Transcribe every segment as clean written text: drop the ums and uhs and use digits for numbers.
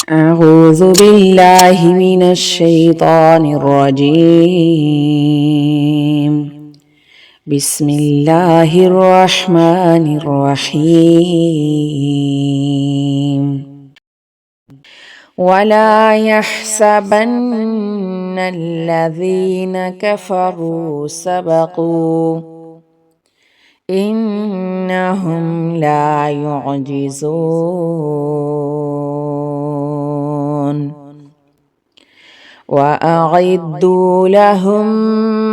أعوذ بالله من الشيطان الرجيم. بسم الله الرحمن الرحيم. ولا يحسبن الذين كفروا سبقوا إنهم لا يعجزون وأعدوا لهم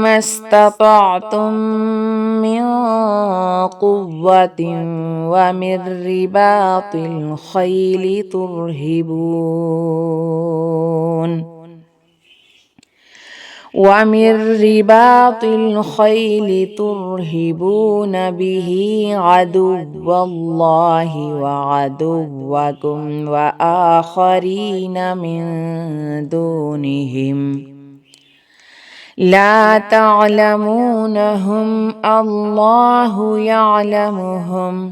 ما استطعتم من قوة ومن رباط الخيل ترهبون به عدو الله وعدوكم وآخرين من دونهم لا تعلمونهم الله يعلمهم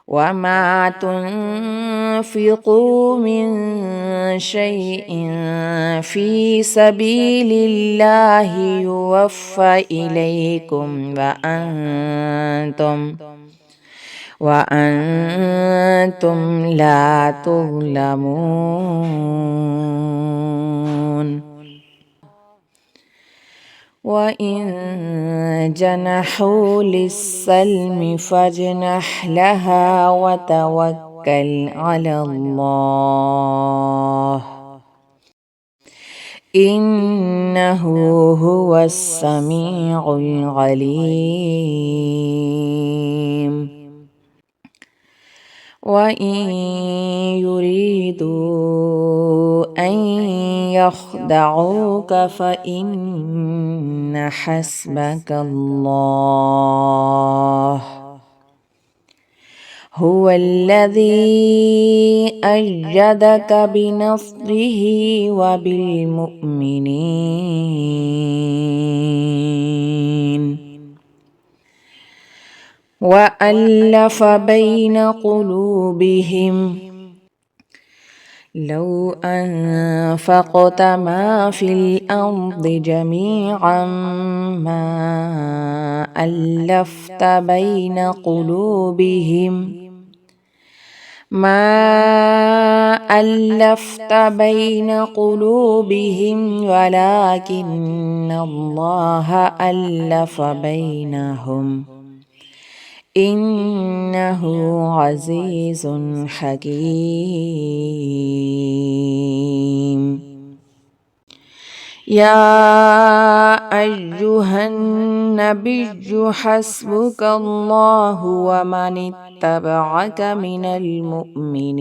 وما تنفقوا من شيء في سبيل الله يوفى إليكم وأنتم لا تظلمون وإن جنحوا للسلم فاجنح لها وتوكل على الله إنه هو السميع العليم. وإن يريدوا أن يخدعوك فإن حسبك الله هو الذي أيدك بنصره وبالمؤمنين وألف بين قلوبهم لو أنفقت ما في الأرض جميعا ما ألفت بين قلوبهم ولكن الله ألف بينهم إنه عزيز حكيم. يا أيها النبي حسبك الله ومن اتبعك من المؤمنين